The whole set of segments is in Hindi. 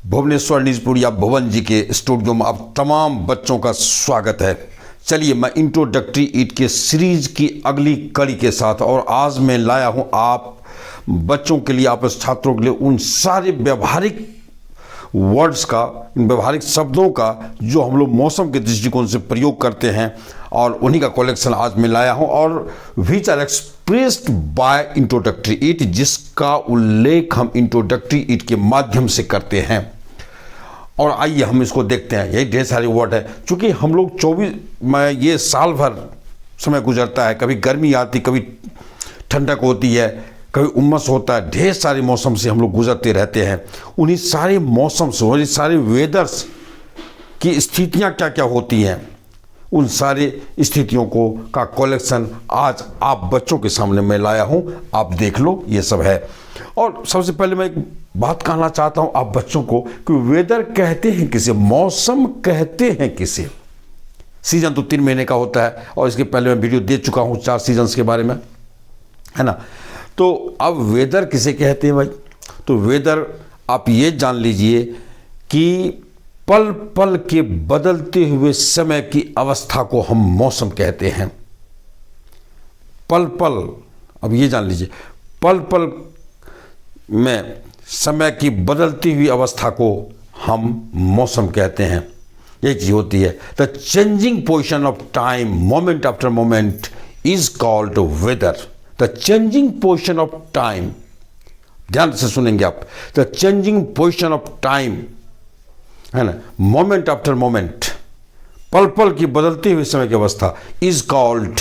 भुवनेश्वर न्यूज़पुर या भुवन जी के स्टूडियो में आप तमाम बच्चों का स्वागत है। चलिए मैं इंट्रोडक्टरी ईट के सीरीज की अगली कड़ी के साथ और आज मैं लाया हूं आप बच्चों के लिए, आप छात्रों के लिए उन सारे व्यवहारिक वर्ड्स का, इन व्यवहारिक शब्दों का जो हम लोग मौसम के दृष्टिकोण से प्रयोग करते हैं और उन्हीं का कलेक्शन आज मैं लाया हूं और which are expressed by introductory it, जिसका उल्लेख हम इंट्रोडक्टरी ईट के माध्यम से करते हैं। और आइए हम इसको देखते हैं। यही ढेर सारे वर्ड है, क्योंकि हम लोग 24 में ये साल भर समय गुजरता है, कभी गर्मी आती, कभी ठंडक होती है, कभी उमस होता है, ढेर सारे मौसम से हम लोग गुजरते रहते हैं। उन्हीं सारे मौसम से, उन्हीं सारे वेदर्स की स्थितियां क्या क्या होती हैं, उन सारे स्थितियों को का कलेक्शन आज आप बच्चों के सामने मैं लाया हूं। आप देख लो, ये सब है। और सबसे पहले मैं एक बात कहना चाहता हूं आप बच्चों को कि वेदर कहते हैं किसे, मौसम कहते हैं किसे। सीजन तो 3 महीने का होता है और इसके पहले मैं वीडियो दे चुका हूं 4 सीजन्स के बारे में, है ना। तो अब वेदर किसे कहते हैं भाई? तो वेदर आप ये जान लीजिए कि पल पल के बदलते हुए समय की अवस्था को हम मौसम कहते हैं। पल पल, अब ये जान लीजिए, पल पल में समय की बदलती हुई अवस्था को हम मौसम कहते हैं। ये चीज होती है। The changing position of time moment after moment is called weather. The changing position of time, ध्यान से सुनेंगे आप, the changing position of time, है ना, मोमेंट आफ्टर मोमेंट, पल पल की बदलती हुई समय की अवस्था इज कॉल्ड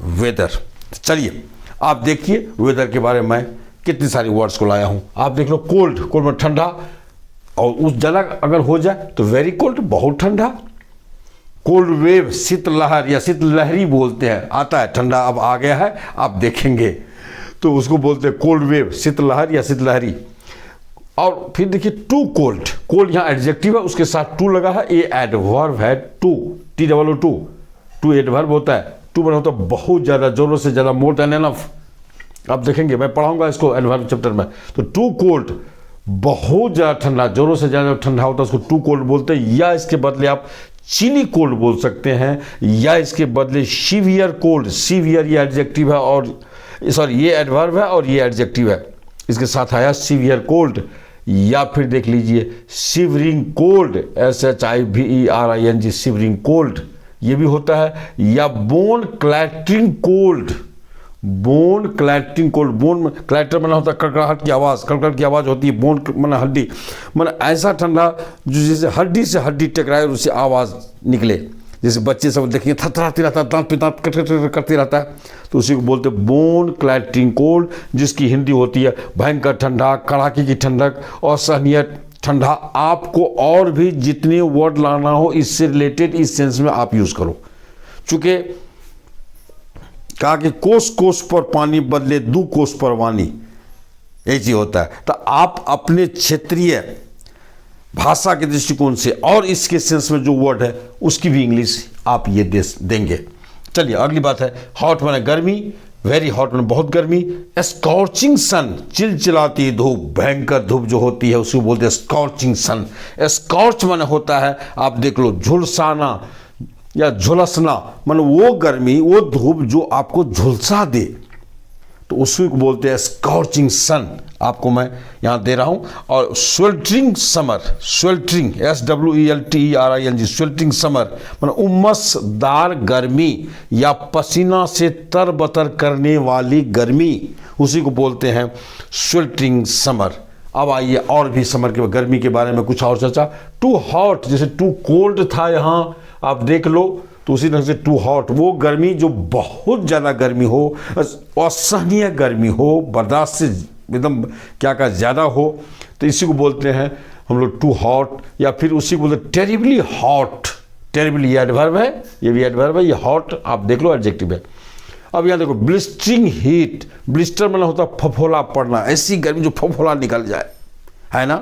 वेदर। चलिए आप देखिए वेदर के बारे में कितनी सारी वर्ड्स को लाया हूं। आप देख लो, कोल्ड, कोल्ड में ठंडा, और उस जगह अगर हो जाए तो वेरी कोल्ड, बहुत ठंडा। कोल्ड वेव, शीतलहर या शीतलहरी बोलते हैं, आता है ठंडा, अब आ गया है, आप देखेंगे तो उसको बोलते हैं कोल्ड वेव, शीतलहर या शीतलहरी। और फिर देखिए टू कोल्ड, कोल्ड यहाँ एडजेक्टिव है, उसके साथ टू लगा है, ये एडवर्ब है टू, TOO, टू एडवर्ब होता है। टू बना होता है बहुत ज़्यादा, जोरों से ज़्यादा, मोर देन एनफ। आप देखेंगे, मैं पढ़ाऊंगा इसको एडवर्ब चैप्टर में। तो टू कोल्ड, बहुत ज़्यादा ठंडा, जोरों से ज़्यादा ठंडा होता है, उसको टू कोल्ड बोलते हैं। या इसके बदले आप चिली कोल्ड बोल सकते हैं, या इसके बदले सीवियर कोल्ड। सीवियर ये एडजेक्टिव है और सॉरी ये एडवर्ब है और ये एडजेक्टिव है, इसके साथ आया सीवियर कोल्ड। या फिर देख लीजिए shivering cold, SHIVERING, shivering cold ये भी होता है। या bone clattering cold, bone clattering cold, bone clatter मना होता है कड़कड़ाहट की आवाज़, कड़कड़ की आवाज़ होती है। बोन मना हड्डी, मना ऐसा ठंडा जो जैसे हड्डी से हड्डी टकराए और उससे आवाज़ निकले। जैसे बच्चे सब देखेंगे थरथराते रहता है, दांत पे दांत करते रहता है, तो उसी को बोलते हैं बोन क्लैटरिंग कोल्ड, जिसकी हिंदी होती है भयंकर ठंडा, कड़ाके की ठंडक, असहनीय ठंडा। आपको और भी जितने वर्ड लाना हो इससे रिलेटेड इस सेंस में आप यूज़ करो। चूँकि कहा कि कोस कोस पर पानी बदले दू कोस पर वानी, यही चीज होता है। तो आप अपने क्षेत्रीय भाषा के दृष्टिकोण से और इसके सेंस में जो वर्ड है उसकी भी इंग्लिश आप ये देंगे। चलिए अगली बात है, हॉट माने गर्मी, वेरी हॉट माने बहुत गर्मी। स्कॉर्चिंग सन, चिलचिलाती धूप, भयंकर धूप जो होती है उसको बोलते हैं स्कॉर्चिंग सन। स्कॉर्च माने होता है, आप देख लो, झुलसाना या झुलसना, मतलब वो गर्मी, वो धूप जो आपको झुलसा दे, तो उसी को बोलते हैं स्कॉर्चिंग सन। आपको मैं यहाँ दे रहा हूँ। और sweltering summer, sweltering SWELTERING, sweltering summer मतलब उमसदार गर्मी या पसीना से तरबतर करने वाली गर्मी, उसी को बोलते हैं स्वेल्टरिंग समर। अब आइए और भी समर के गर्मी के बारे में कुछ और चर्चा। टू हॉट, जैसे टू कोल्ड था यहाँ, आप देख लो, तो उसी तरह से टू हॉट, वो गर्मी जो बहुत ज़्यादा गर्मी हो, असहनीय गर्मी हो, बर्दाश्त से एकदम क्या का ज़्यादा हो, तो इसी को बोलते हैं हम लोग टू हॉट। या फिर उसी को बोलते हैं टेरिबली हॉट। टेरिबली ये एडवर्ब है, ये भी एडवर्ब है, ये हॉट आप देख लो एडजेक्टिव है। अब यहाँ देखो ब्लिस्टरिंग हीट, ब्लिस्टर मतलब होता है फफोला पड़ना, ऐसी गर्मी जो फफोला निकल जाए, है ना,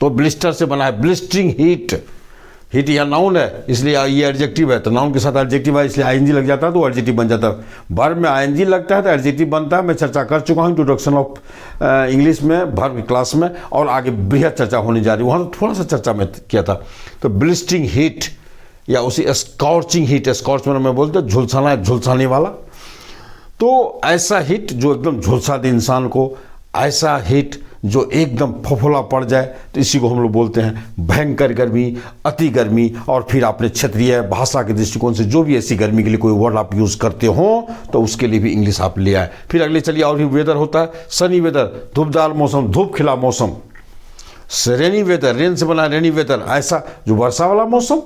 तो ब्लिस्टर से बना है ब्लिस्टरिंग हीट। हिट यहाँ नाउन है इसलिए ये एडजेक्टिव है, तो नाउन के साथ एडजेक्टिव है इसलिए आईएनजी लग जाता है तो एडजेक्टिव बन जाता है। वर्ब में आईएनजी लगता है तो एडजेक्टिव बनता है। मैं चर्चा कर चुका हूँ इंट्रोडक्शन ऑफ इंग्लिश में वर्ब क्लास में, और आगे बृहद चर्चा होने जा रही है, वहाँ तो थोड़ा सा चर्चा मैं किया था। तो ब्लिस्टरिंग हीट या उसे स्कॉर्चिंग हीट, स्कॉर्च में बोलते हैं झुलसाना, झुलसाने वाला, तो ऐसा हीट जो एकदम झुलसा दे इंसान को, ऐसा हीट जो एकदम फफोला पड़ जाए, तो इसी को हम लोग बोलते हैं भयंकर गर्मी, अति गर्मी। और फिर आपने क्षेत्रीय भाषा के दृष्टिकोण से जो भी ऐसी गर्मी के लिए कोई वर्ड आप यूज़ करते हो तो उसके लिए भी इंग्लिश आप ले आए। फिर अगले चलिए और भी वेदर होता है, सनी वेदर, धूपदार मौसम, धूप खिला मौसम। रेनी वेदर, रेन से बना रेनी वेदर, ऐसा जो वर्षा वाला मौसम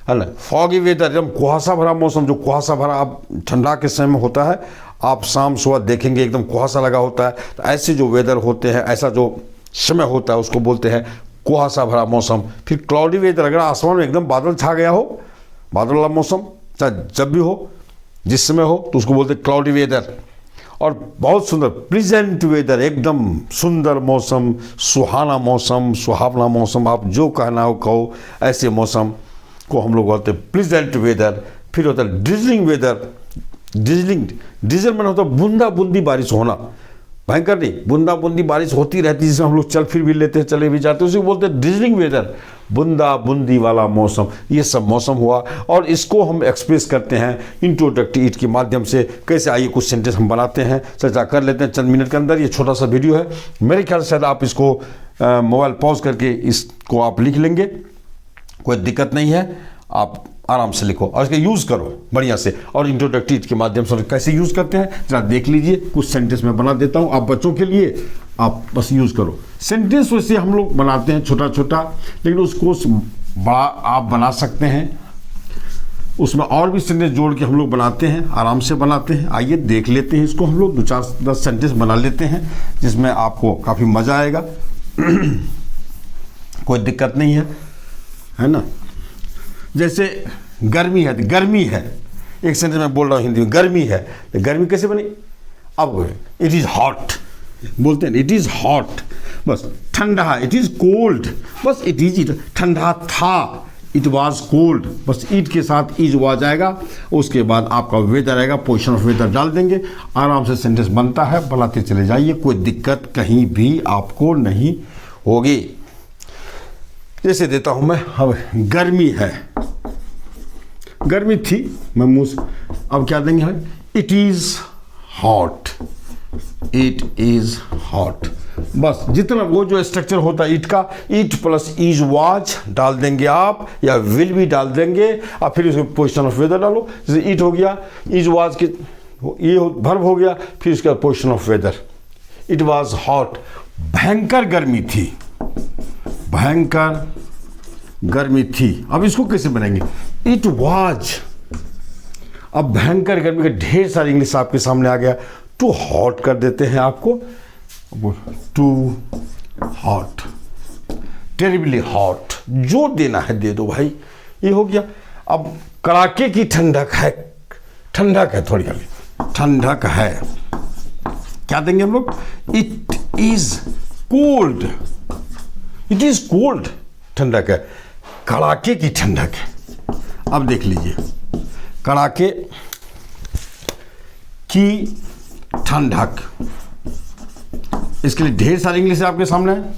है ना। फॉगी वेदर, एकदम कुहासा भरा मौसम, जो कुहासा भरा आप ठंडा के समय में होता है, आप शाम सुबह देखेंगे एकदम कुहासा लगा होता है, तो ऐसे जो वेदर होते हैं, ऐसा जो समय होता है उसको बोलते हैं कुहासा भरा मौसम। फिर क्लाउडी वेदर, अगर आसमान में एकदम बादल छा गया हो, बादल वाला मौसम, चाहे जब भी हो, जिस समय हो, तो उसको बोलते हैं क्लाउडी वेदर। और बहुत सुंदर प्लीजेंट वेदर, एकदम सुंदर मौसम, सुहाना मौसम, सुहावना मौसम, आप जो कहना हो कहो, ऐसे मौसम को हम लोग बोलते हैं प्लीजेंट वेदर। फिर होता है ड्रिजलिंग वेदर, ड्रिजल मैंने होता है बूंदा बूंदी बारिश होना, भयंकर नहीं, बूंदा बूंदी बारिश होती रहती है जिसमें हम लोग चल फिर भी लेते हैं, चले भी जाते हैं, उसी को बोलते हैं ड्रिजलिंग वेदर, बूंदा बूंदी वाला मौसम। ये सब मौसम हुआ, और इसको हम एक्सप्रेस करते हैं इंट्रोडक्टरी इट के माध्यम से। कैसे, आइए कुछ सेंटेंस हम बनाते हैं, चर्चा कर लेते हैं चंद मिनट के अंदर। ये छोटा सा वीडियो है, मेरे ख्याल से आप इसको मोबाइल पॉज करके इसको आप लिख लेंगे, कोई दिक्कत नहीं है, आप आराम से लिखो और इसका यूज़ करो बढ़िया से। और इंट्रोडक्टरी के माध्यम से कैसे यूज़ करते हैं जरा देख लीजिए। कुछ सेंटेंस मैं बना देता हूँ आप बच्चों के लिए, आप बस यूज़ करो। सेंटेंस वैसे हम लोग बनाते हैं छोटा छोटा, लेकिन उसको बड़ा आप बना सकते हैं, उसमें और भी सेंटेंस जोड़ के हम लोग बनाते हैं, आराम से बनाते हैं। आइए देख लेते हैं इसको, हम लोग 2-4-10 सेंटेंस बना लेते हैं जिसमें आपको काफ़ी मज़ा आएगा। कोई दिक्कत नहीं है ना। जैसे गर्मी है, गर्मी है, एक सेंटेंस में बोल रहा हूँ हिंदी में, गर्मी है, तो गर्मी कैसे बनी? अब इट इज़ हॉट बोलते हैं, इट इज़ हॉट, बस। ठंडा, इट इज़ कोल्ड, बस। इट इज ठंडा था, इट वाज कोल्ड, बस ईट के साथ इज आ जाएगा। उसके बाद आपका वेदर आएगा, पोजीशन ऑफ वेदर डाल देंगे, आराम से सेंटेंस बनता है, बनाते चले जाइए, कोई दिक्कत कहीं भी आपको नहीं होगी। जैसे देता हूं मैं, अब गर्मी है, गर्मी थी, मैं मुंह से, अब क्या देंगे हमें? It is hot, it is hot, बस। जितना वो जो स्ट्रक्चर होता है ईट का, ईट प्लस इज वाज डाल देंगे आप, या विल भी डाल देंगे, और फिर उसमें पोजीशन ऑफ वेदर डालो। जैसे ईट हो गया, इज वाज के ये वर्ब हो गया, फिर उसके बाद position of weather. It was hot, भयंकर गर्मी थी, भयंकर गर्मी थी। अब इसको कैसे बनाएंगे? It was. अब भयंकर गर्मी के ढेर सारी इंग्लिश आपके सामने आ गया, टू हॉट कर देते हैं आपको, टू हॉट, टेरिबली हॉट, जो देना है दे दो भाई, ये हो गया। अब कड़ाके की ठंडक है, ठंडक है थोड़ी, अभी ठंडक है, क्या देंगे हम लोग? It is cold, it is cold, ठंडक है, कड़ाके की ठंडक है। अब देख लीजिए, कड़ाके की ठंडक, इसके लिए ढेर सारी इंग्लिश आपके सामने है,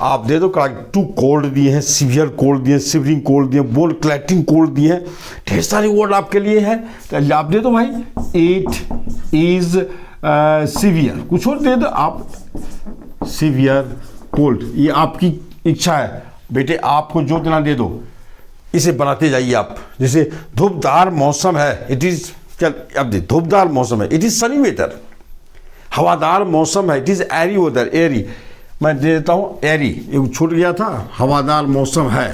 आप दे दो। टू कोल्ड दिए हैं, सीवियर कोल्ड दिए, सिवरिंग कोल्ड दिए, बोल क्लैटिंग कोल्ड दिए हैं, ढेर सारे वर्ड आपके लिए है, तो आप दे दो भाई। इट इज सीवियर, कुछ और दे दो आप, सीवियर कोल्ड, ये आपकी इच्छा है बेटे, आपको जो देना दे दो, इसे बनाते जाइए आप। जैसे धूपदार मौसम है, इट इज क्या, अब दे धूपदार मौसम है, इट इज सनी वेदर। हवादार मौसम है, इट इज एरी वेदर, एरी, मैं दे देता हूं एरी, एक छूट गया था, हवादार मौसम है,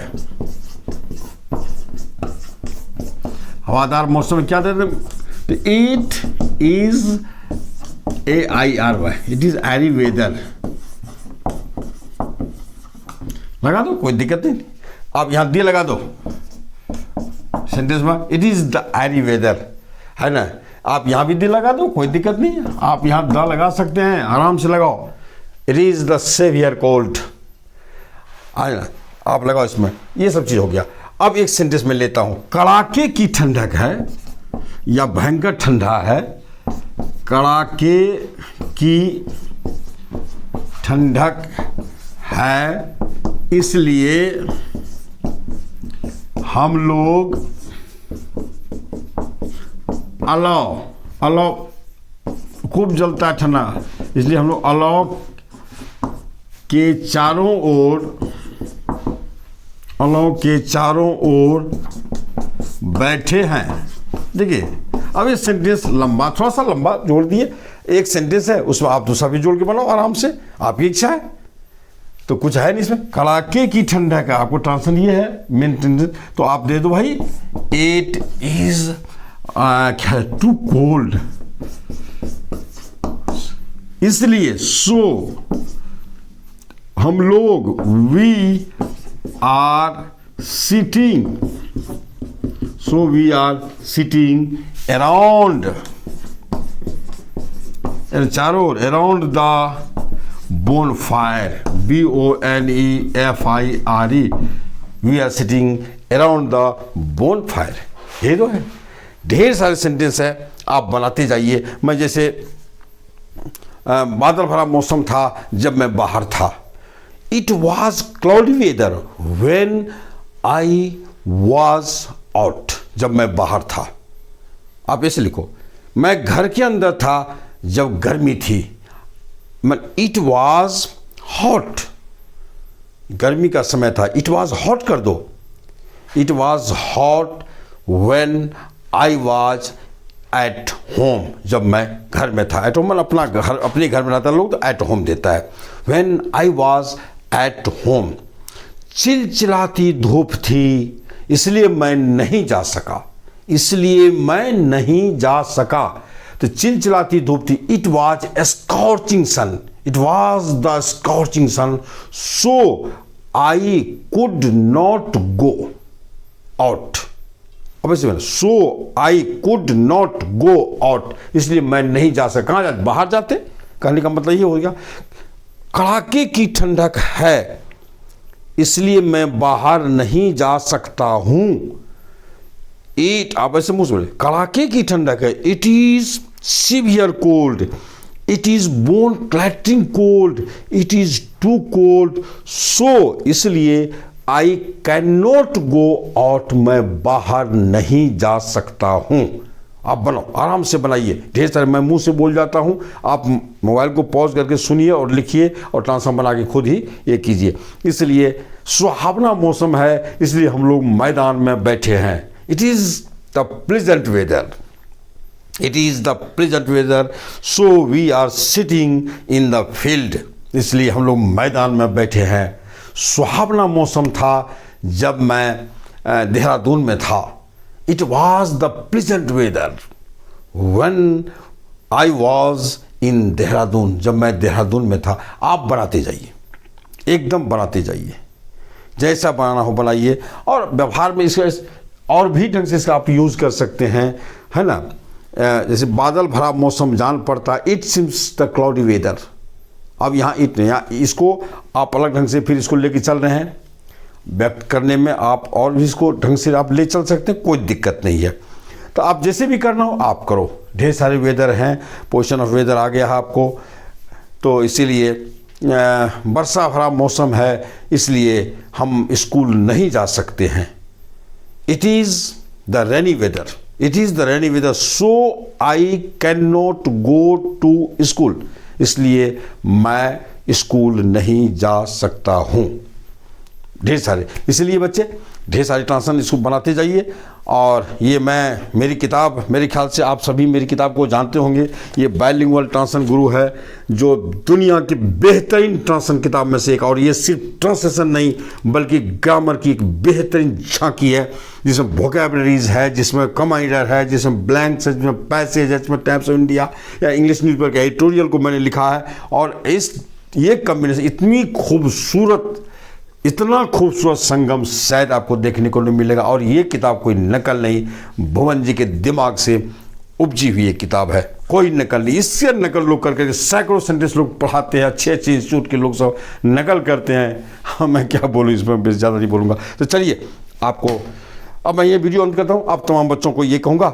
हवादार मौसम क्या देते? It is AIRY, it is airy weather, लगा दो, कोई दिक्कत नहीं। आप यहां दी लगा दो सेंटेंस में, it is the airy weather, है ना। आप यहां भी दी लगा दो, कोई दिक्कत नहीं है, आप यहां द लगा सकते हैं, आराम से लगाओ। It is the severe cold, है ना। आप लगाओ इसमें, ये सब चीज़ हो गया। अब एक सेंटेंस में लेता हूँ, कड़ाके की ठंडक है या भयंकर ठंडा है, कड़ाके की ठंडक है इसलिए हम लोग अलाव खूब जलता है ठंडा, इसलिए हम लोग अलाव के चारों ओर बैठे हैं। देखिए अब ये सेंटेंस लंबा, थोड़ा सा लंबा जोड़ दिए, एक सेंटेंस है उसमें आप दूसरा भी जोड़ के बनाओ आराम से, आपकी इच्छा है। तो कुछ है नहीं इसमें, कड़ाके की ठंडक का आपको ट्रांसलेशन ये है मेन सेंटेंस, तो आप दे दो भाई इट इज टू कोल्ड, इसलिए सो हम लोग वी आर सिटिंग अराउंड, चारों ओर, around the bonfire, BONEFIRE, we are sitting around the bonfire। ये तो है, ढेर सारे सेंटेंस है, आप बनाते जाइए। मैं जैसे बादल भरा मौसम था जब मैं बाहर था, it was cloudy weather when I was out, जब मैं बाहर था। आप ऐसे लिखो, मैं घर के अंदर था जब गर्मी थी, इट वॉज हॉट, गर्मी का समय था, इट वॉज हॉट कर दो, it was hot when I was at home, जब मैं घर में था। एट होम अपना घर, अपने घर में रहता लोग तो एट होम देता है। When I was at home, चिलचिलाती धूप थी इसलिए मैं नहीं जा सका, तो चिलचिलाती धूप थी, it was a scorching sun, it was the scorching sun, so I could not go out. अब ऐसे मैंने so I could not go out, इसलिए मैं नहीं जा सका। कहाँ जाते? बाहर जाते। कहने का मतलब ये हो गया, कड़ाके की ठंडक है इसलिए मैं बाहर नहीं जा सकता हूं। इट, आप ऐसे मुंह से बोले, कड़ाके की ठंडक है, it is severe cold, it is bone clattering cold, it is too cold, so इसलिए I can not go out, मैं बाहर नहीं जा सकता हूं। आप बनाओ, आराम से बनाइए, ढेर सारे, मैं मुंह से बोल जाता हूं, आप मोबाइल को पॉज करके सुनिए और लिखिए और ट्रांसफॉर्म बना के खुद ही ये कीजिए। इसलिए सुहावना मौसम है इसलिए हम लोग मैदान में बैठे हैं। It is the pleasant weather, it is the pleasant weather, so we are sitting in the field, इसलिए हम लोग मैदान में बैठे हैं। सुहावना मौसम था जब मैं देहरादून में था, it was the pleasant weather when I was in Dehradun, जब मैं देहरादून में था। आप बनाते जाइए, एकदम बनाते जाइए, जैसा बनाना हो बनाइए, और व्यवहार में इसका और भी ढंग से इसका आप यूज़ कर सकते हैं, है ना। जैसे बादल भरा मौसम जान पड़ता, it seems the cloudy weather. अब यहाँ इट नहीं, यहाँ इसको आप अलग ढंग से फिर इसको लेके चल रहे हैं, व्यक्त करने में आप और भी इसको ढंग से आप ले चल सकते हैं, कोई दिक्कत नहीं है। तो आप जैसे भी करना हो आप करो, ढेर सारे वेदर हैं, पोजिशन ऑफ वेदर आ गया है आपको, तो इसीलिए वर्षा भरा मौसम है इसलिए हम स्कूल नहीं जा सकते हैं। It is the rainy weather, it is the rainy weather, so I can not go to school, इसलिए मैं स्कूल नहीं जा सकता हूँ। ढेर सारे, इसलिए बच्चे ढेर सारे ट्रांसलेशन इसको बनाते जाइए। और ये मेरी किताब, मेरे ख्याल से आप सभी मेरी किताब को जानते होंगे, ये बाइलिंगुअल ट्रांसलेशन गुरु है, जो दुनिया की बेहतरीन ट्रांसलेशन किताब में से एक, और ये सिर्फ ट्रांसलेशन नहीं बल्कि ग्रामर की एक बेहतरीन झांकी है, जिसमें वोकैबलरीज है, जिसमें कमांडर है, जिसमें ब्लैंक्स है, जिसमें पैसेज है, जिसमें टाइम्स ऑफ इंडिया या इंग्लिश न्यूज़पेपर का एडिटोरियल को मैंने लिखा है। और ये कम्बिनेशन इतनी खूबसूरत, इतना खूबसूरत संगम शायद आपको देखने को नहीं मिलेगा। और ये किताब कोई नकल नहीं, भुवन जी के दिमाग से उपजी हुई एक किताब है। कोई नकल नहीं। इससे नकल लोग करके सैकड़ों सेंटेंस लोग पढ़ाते हैं, अच्छे अच्छे इंस्टीट्यूट के लोग सब नकल करते हैं। हाँ, मैं क्या बोलूँ इसमें, बेस ज़्यादा नहीं बोलूँगा। तो चलिए आपको अब मैं ये वीडियो अंत करता हूँ। आप तमाम बच्चों को ये कहूँगा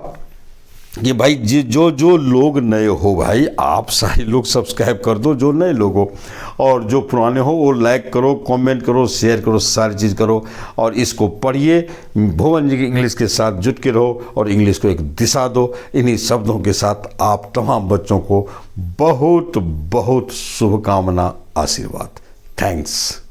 कि भाई जो जो लोग नए हो भाई, आप सारे लोग सब्सक्राइब कर दो जो नए लोग हो, और जो पुराने हो वो लाइक करो, कमेंट करो, शेयर करो, सारी चीज़ करो, और इसको पढ़िए। भुवन जी की इंग्लिश के साथ जुट के रहो और इंग्लिश को एक दिशा दो। इन्हीं शब्दों के साथ आप तमाम बच्चों को बहुत बहुत शुभकामना, आशीर्वाद। थैंक्स।